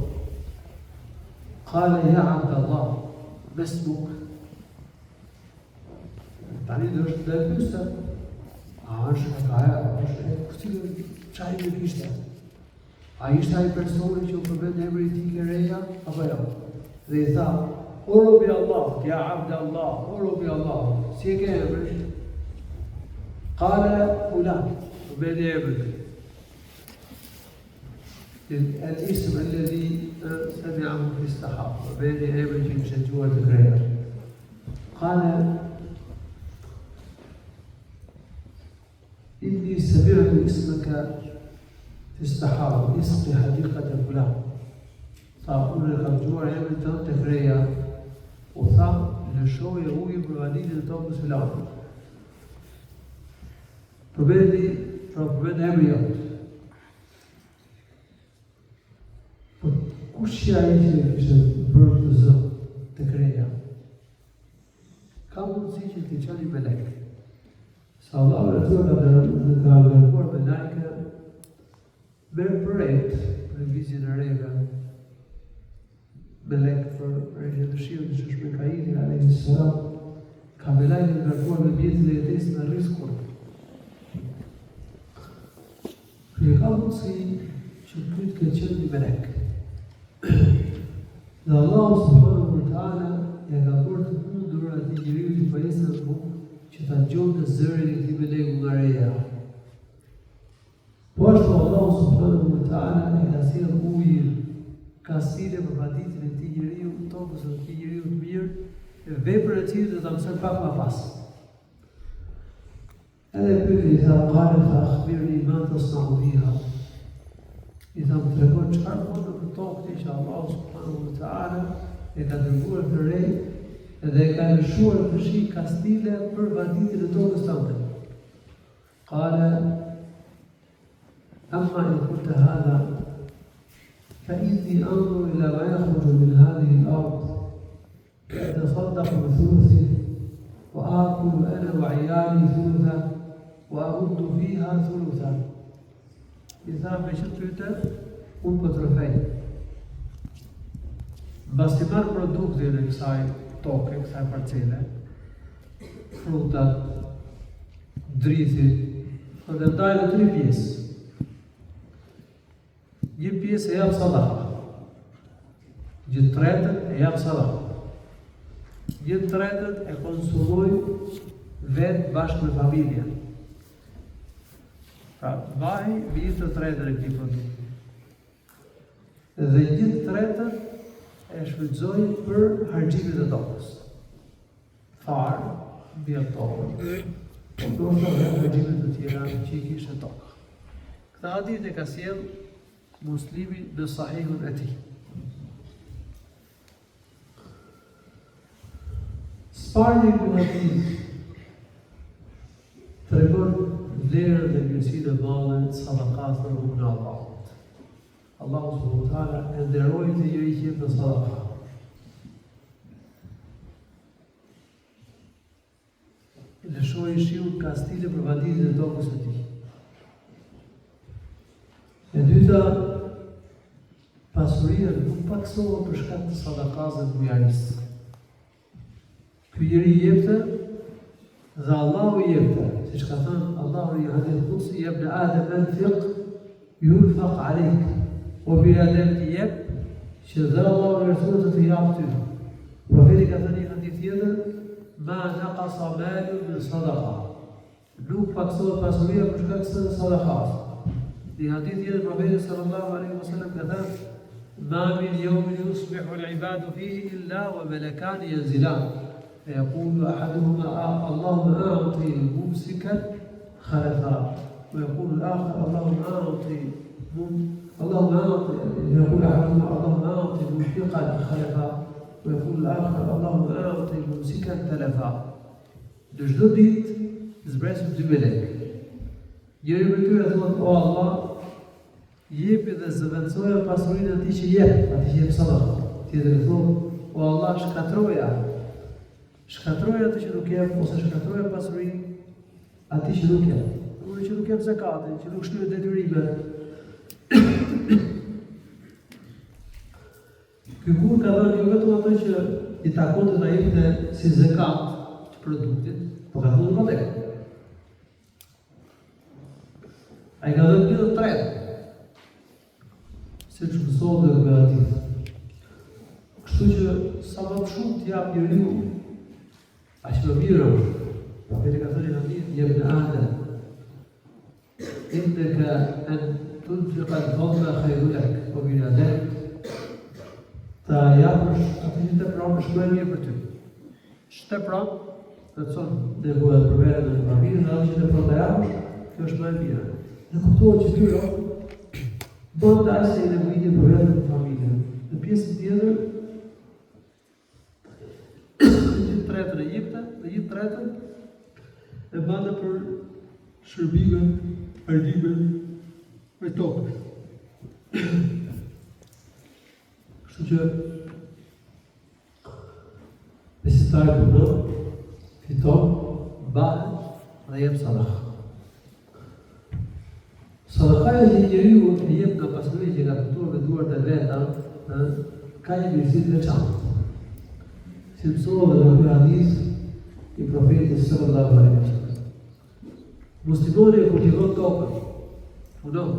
قال يا عبد الله ما اسمك؟ Tani do të pyesë çaj në kishte. A ishte ai personi që u përmend emri i tij ke reja, apo jo? Dhe i tha, o robi Allah, ja abd Allah, o robi Allah, si e ke emrin? Qala fulan, përmend emrin. الاسم الذي سمعه في السحاب وبين امر që dëgjuar të kreja. قال إني سمعت اسمك في السحاب اسقي حديقة فلان. فأقول لك أرجوع يوم تنت فريا وثام لشو يروي بغديد التوبس في الأرض. فبدي أمريات. Kush ai që ishte bërë të zë të kreja? Ka mundësi që t'i qani me lekë. Sa Allah e të ka ngarkuar me lajke me projekt për vizjen e rega me lekë për rejtë të shiu të shëshme Kaini alayhi salam ka me lajke ngarkuar me mjetin e jetesë në riskur. Kërë ka mundësi që këtë këtë qënë një me lekë. Dhe Allah subhanahu wa ta'ala e ka bërë të mundur ati njeriu që pajesa në bukë që ta gjonë të zërin e këtij melegu nga reja. Po ashtu Allah subhanahu wa ta'ala e ka sjellë ujin, ka sjellë për vaditin e këtij njeriu, tokës së këtij njeriu të mirë, e veprën e tij do ta mësoj pak më pas. Edhe pyeti i tha, qala fa akhbirni ma tasna'u biha. I tha, më tregon çfarë bën në tokë që Allah subhanahu wa ta'ala e ka dërguar të rej, edhe e ka lëshuar të shi kastile për vaditin e tokës tënde. قال أما إن قلت هذا فإني أنظر إلى ما يخرج من هذه الأرض فأتصدق بثلثه وآكل أنا وعيالي ثلثا وأرد فيها ثلثا. إذا مشيت unë po të rëfej. Mbas të marrë produktin e kësaj toke, kësaj parcele, frutat, drithit, dhe ndaj në 3 pjesë. Një pjesë e jam sadaka, një tretën e jam sadaka, një tretën e konsumoj vetë bashkë me familje. Pra, vaj vijë të tretën e këtij produkti. Dhe një tretën e shfrytëzoj për harxhimet e tokës. Farë, bjelltore, por edhe harxhimet të tjera që i kishte toka. Këtë hadith e ka sjell Muslimi në Sahihun e tij. Sparja e këtij hadithi tregon vlerën dhe mirësinë e madhe të sadakas në rrugën e Allahut. Allahu subhanahu wa taala e nderoi të njëri që jep në sadaka. Lëshoi shiun ka stile për vaditjet e tokës së tij. E dyta, pasuria nuk paksohet për shkak të sadakas dhe bujarisë. Ky njeri jepte dhe Allahu jepte, siç ka thënë Allahu në hadith qudsi, ya ibn Adam anfiq yunfaq alayk. O bir adem të jep, që dhe Allahu Resulët të japë ty. Profeti ka thënë një hadith tjetër, ma naqasa malun min sadaqa. Nuk paksohet pasuria për shkak të sadakas. Një hadith tjetër profeti sallallahu alaihi wasallam ka thënë, ma min yawmin yusbihu al-ibadu fihi illa wa malakan yanzilan. فيقول أحدهما اللهم أعطي ممسكا خلفا ويقول الآخر اللهم أعطي يقول أحدهما اللهم أعطي منفقا خلفا ويقول الآخر اللهم أعطي ممسكا تلفا. Në çdo ditë zbresin 2 melek. Njëri prej tyre thotë: O Allah, jepi dhe zëvendësoja pasurinë atij që jep, atij që jep sadaka. Tjetri thotë: O Allah, shkatroja atë që nuk jep, ose shkatroja pasurinë atij që nuk jep. Unë që nuk jep zakatin, që nuk shtyhet detyrime. Ky burr ka dhënë jo vetëm ato që i takon të ta jepte si zakat të produktit, por ka dhënë më tek. Ai ka dhënë një tretë, siç mësohet në hadith. Kështu që sa më shumë të jap njeriu, aq më mirë është. Profeti ka thënë në hadith, ya ibn Adam, innaka an tunfiqa al-fadla khayrun lak, wa bil adab ta japësh atë që të pranë është më mirë për ty. Ç'të pranë, do të thonë nevoja për veten dhe familjen, atë që të pranë ta japësh, kjo është më e mirë. Ne kuptohet që ky bën të asaj nevojë për veten dhe familjen. Në pjesën tjetër, një tretën e jepte dhe një tretën e bën për shërbime, argime për tokë. Kështu që besimtari punon, fiton, bëhet dhe jep sadaka. Sadakaja që njeriu e jep nga pasuria që ka fituar me duart e veta, ka një mirësi të veçantë. Si mësohet në ky hadith i profetit sallallahu alaihi wasallam. Muslimoni e kultivon tokën, punon,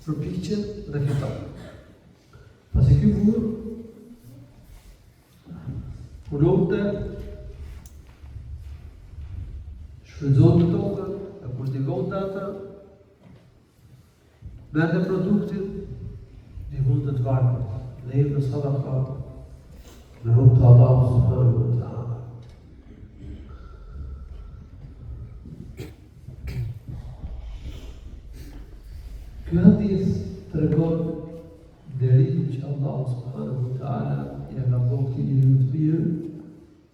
përpiqet dhe fiton. Pasi ky burr punonte, shfrytëzonte tokën, e kultivonte atë, merrte produktin, ndihmonte të varfër, dhe jepte sadaka në rrugën e Allahut subhanahu wa taala. Ky hadith tregon derimin që Allahu subhanahu wa taala ja ka bërë këtij të mirë,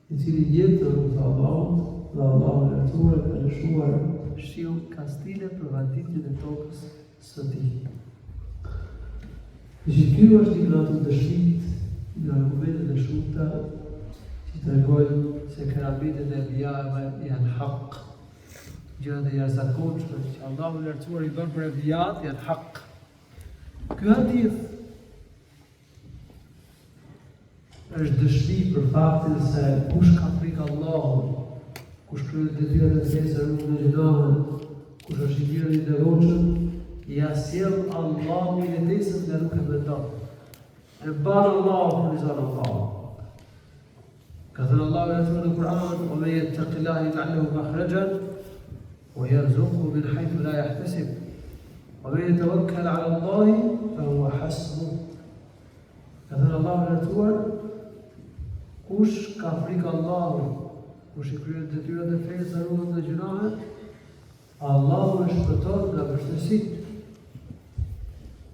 i cili jep të rrugën e Allahut, dhe Allahu e lartësuar ka lëshuar shiu ka për vaditjen e tokës së tij. Ky është një nga ato dëshmitë, nga argumentet e shumta që tregojnë se kerametet e enbijave janë hak. Gjërat e jashtëzakonshme që Allahu i lartësuar i bën për enbijat janë hak. Ky hadith është dëshmi për faktin se kush ka frikë Allahut, kush kryen detyrat e fesë në gjinahën, kush është i mirë dhe i devotshëm, ja sjell Allahu i jetesën dhe nuk e mendon. E ban Allahu për rizan Allahu. Ka thënë Allahu i lartësuar në Kur'an: "O men yattaqillaha yaj'al lahu makhrajan wa yarzuqhu min haythu la yahtasib. Wa men yatawakkal 'ala Allahi fa huwa hasbuh." Ka thënë Allahu i lartësuar: kush ka frikë Allahut, kush i kryen detyrat e fesë, ruhet nga gjunahet, Allahu e shpëton nga vështirësitë.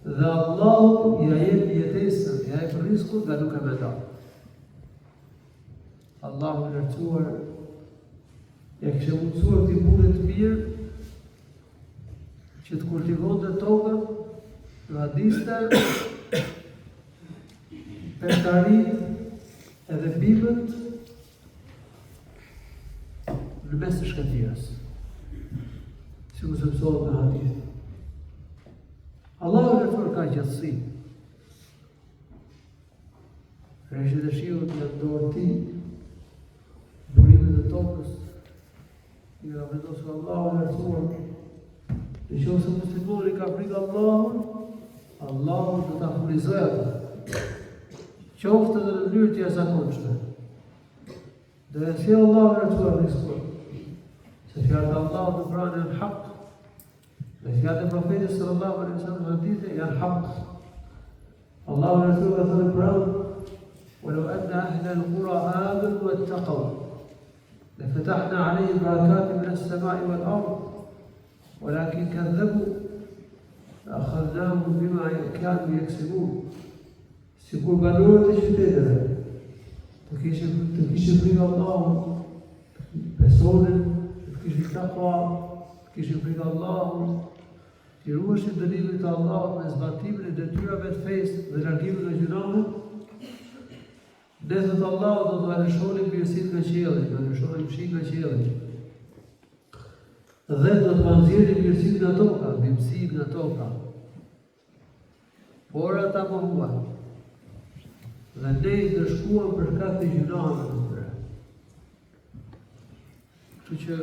Dhe Allahu ja jep jetesën, ja jep rizikun nga nuk e mendon. Allahu i lartësuar ja kishte mundësuar t'i punë të mirë që të kultivonte tokën, të hadiste, peshtarit edhe bimët në mes të shkëtirës. Si ku se mësohet në hadith. Allahu i lartësuar ka gjatësi. Rreshtet e shiut janë dorë ti, burimet e tokës, i ka vendosur Allahu i lartësuar. Nëse muslimani ka frikë Allahut, Allahu do ta furnizojë atë. Qoftë edhe në mënyrë të jashtëzakonshme. Dhe e sjell Allahu i lartësuar rizikun. Se fjalët e Allahut në Kur'an janë hak. Dhe fjalët e Profetit sallallahu alaihi wasallam në hadithe janë hak. Allahu i lartësuar ka thënë në Kur'an: "Walau anna ahla al-qura amanu wattaqaw lafatahna 'alayhim barakatin min as-sama'i wal-ard walakin kadhabu fa'akhadhnahum bima kanu yaksibun." Sikur banorët e qyteteve të kishin frikë Allahut, besonin, të kishin takwa, të kishin frikë Allahut, të ruheshin dënimin të Allahut me zbatimin e detyrave të fesë dhe largimin nga gjunahet, ne thot Allahu do t'u lëshonin mirësitë nga qielli, do t'u lëshonin fshin nga qielli. Dhe do të nxjerrin mirësitë nga toka, mirësinë nga toka. Por ata mohuan. Dhe ne i dëshkuam për shkak të gjunave të tyre. Kështu që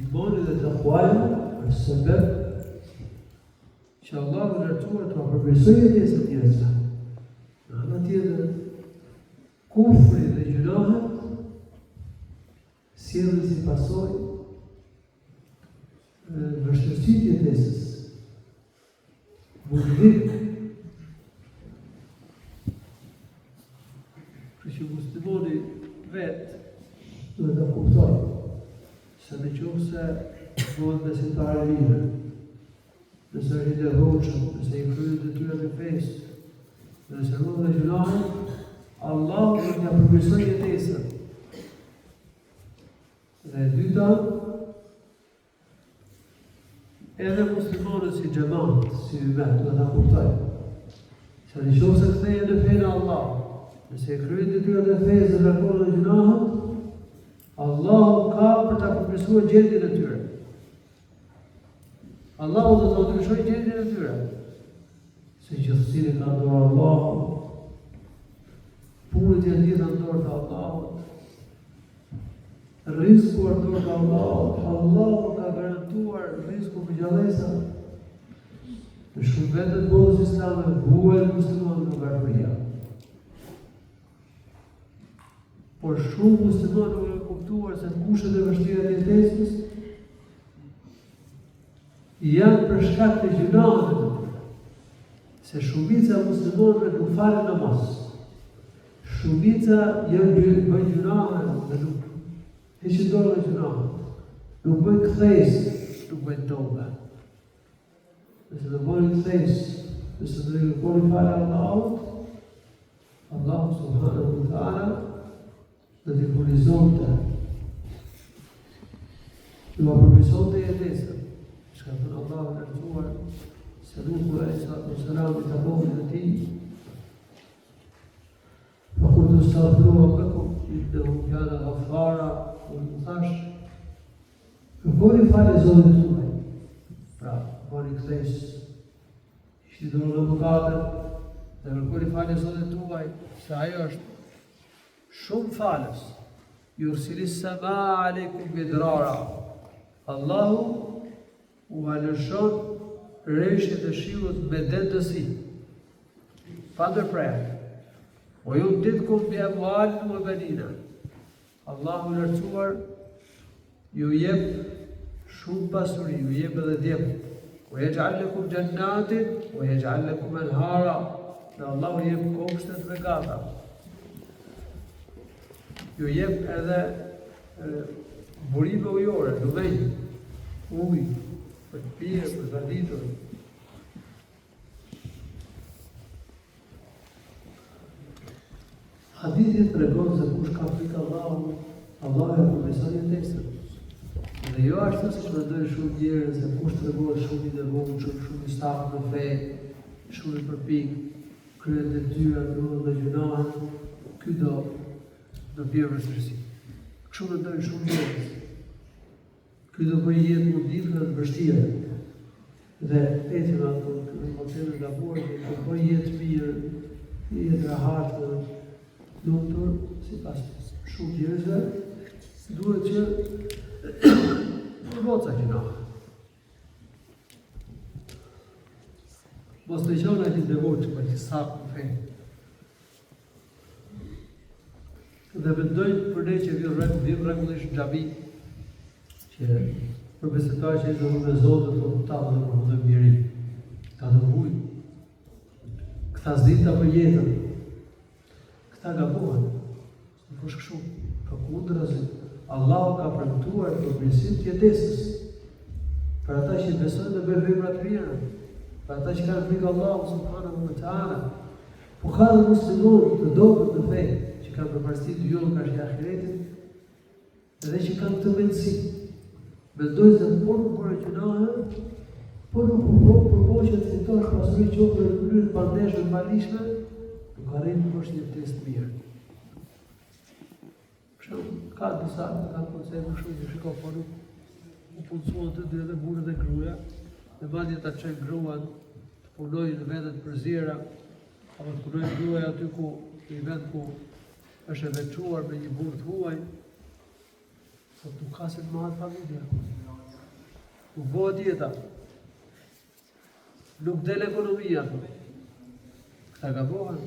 imani dhe takuaja është sebeb që Allahu i lartësuar të përmirësojë jetesën e njerëzve. Në anë tjetër, kufri dhe gjunahet sjellin si pasojë vështirësitë të jetesës. Budhim. Që muslimoni vetë duhet të kuptoj se në qoftë se bëhet besimtar i mirë, nëse është i devotshëm, nëse i kryen detyrat e fesë, nëse ruhet nga gjunahet, Allahu do t'ia përmirësojë jetesën. Dhe e dyta, edhe muslimanët si xhamat, si ummet, duhet ta kuptojnë se në qoftë se kthehen në fenë e Allahut, nëse e kryen detyrat e fesë dhe largohen nga gjunahet, Allahu ka për ta përmirësuar gjendjen e tyre. Allahu do të ndryshojë gjendjen e tyre. Se gjithësinë ka dorë Allahu, punët janë gjitha në dorë të Allahut, rizku është dorë të Allahut. Allahu ka garantuar rizku për gjallësa. Në shumë vendet botës islame vuajnë muslimanët nga varfëria. Por shumë muslimanë nuk e kuptuar se kushtet e vështira të jetesës janë për shkak të gjunave të tyre. Se shumica e muslimanëve nuk falen namaz. Shumica bëjnë gjunave dhe nuk heqin dorë nga gjunavet. Nuk bëjnë kthesë, nuk bëjnë toba. Nëse do bëjnë kthesë, nëse do bëjnë falë Allahut, Allahu subhanahu wa ta'ala dhe t'i furnizonte, t'u përmirësonte jetesën, çka se Nuhu a.s. I tapovin e tij. فقلت استغفروا ربكم إنه كان غفارا والمثاش فقولي فالي zotit tuaj. Pra, bëni kthejs, ishti dhënë në mëkatër, dhe kërkoni falje zotit tuaj, se ajo është shumë falës. Yursili sama aleikum bidrara. Allahu u alëshon rreshtet e shiut me dëndësi, pa ndërprerje. O ju ditkum bi amwalin wa banina. Allahu lartësuar ju jep shumë pasuri, ju jep edhe djem. O yaj'al lakum jannatin wa yaj'al lakum anhara. Dhe Allahu jep kopshtet me gata. Ju jep edhe burime ujore, lumenj, uj, për të pirë, për të vaditur. Hadithi tregon se kush ka frikë Allahut, Allahu e përmirëson jetesën. Dhe jo ashtu siç mendojnë shumë njerëz se kush tregon shumë i devotshëm, shumë i stafur në fe, shumë i përpik, kryen detyra, dhe gjunahet, ky do bjerë vështirësi. Kështu mendojnë shumë njerëz. Ky do bëjë jetë munditshme dhe të vështirë. Dhe ecën ato motive gabuar që do bëjë jetë mirë, jetë rahat. Doktor, si pas shumë njerëzve, duhet që përboca gjinoha. Mos të qona që devotshëm për që sapë në fejnë. Dhe mendojnë për ne që vim rregullisht në xhami, që për besimtar që do me Zotin do të tapë dhe për të mirim. Ka të vuj. Këta zdita për jetën. Këta gabohen, në poshtë kështu, për kundërzi, Allahu ka premtuar përmirësim të jetesës, për ata që besojnë dhe bëjnë vepra të mira, për ata që kanë frikë Allahut subhanahu wa taala. Po ka dhe musliman të dobët në fe, që kanë përparësi të jo ka shë ahiretit, edhe që kanë këtë mendësi. Mendojnë se por nuk bërë gjunahe, por nuk përpoqet fitosh pasuri qoftë në mënyrë të pandeshme, të palishme, nuk arrin të është një test mirë. Ka disa, ka koncepte shumë që shiko, por nuk punësuan të dy edhe burët dhe gruaja, dhe madje ta çojnë gruan të punojnë në vendet përzira, apo të punojnë gruaja aty ku në vend ku është e veçuar me një burr të huaj, po nuk ka se të mahet familja. Nuk bëhet jeta. Nuk del ekonomia. Këta gabohen.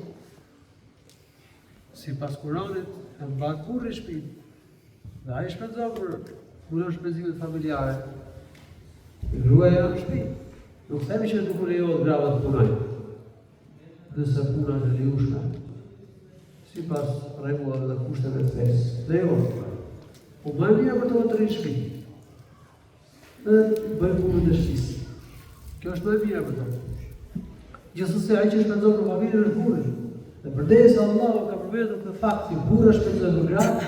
Si pas Kuranit, e mban burri shtëpinë. Dhe ai shpenzon për punon shpenzimet familjare. Gruaja në shtëpi. Nuk themi që nuk lejohet grava të punojnë. Nëse puna është e lejueshme, sipas rregullave dhe kushteve të fesë, lejohet. Po më mirë për të rrinë shtëpi. Dhe bëjmë punën e shtëpisë. Kjo është më e mirë për to. Gjithsesi ai që shpenzon për familjen është burri. Dhe përdesë Allahu ka përmendur këtë fakt që burra shpenzojnë për gratë,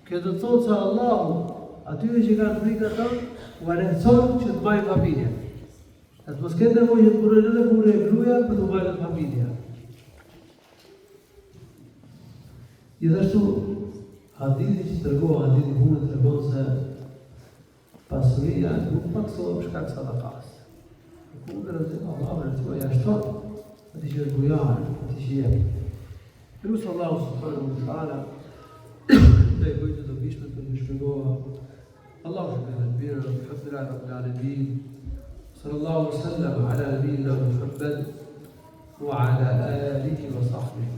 kjo do të thotë se Allahu atyre që kanë frikë ata u lehtëson që të mbajnë familjen. E të mos ketë nevojë që të punojnë edhe burri e gruaja për të mbajtur familja. Gjithashtu hadithi që tregon, hadithi hunë tregon se pasuria nuk paksohet për shkak të sadakas. Kundërzi Allahu e thua jashton atë që është bujar, atë që jep. Lusë Allahu subhanahu wa ta'ala dhe i bëjtë të bishme të në shpëgoha. Allahu shkëtë të birë, alhamdulillah rabbil alamin. Sallallahu sallam ala nabiyina Muhammad wa ala alihi wa sahbihi.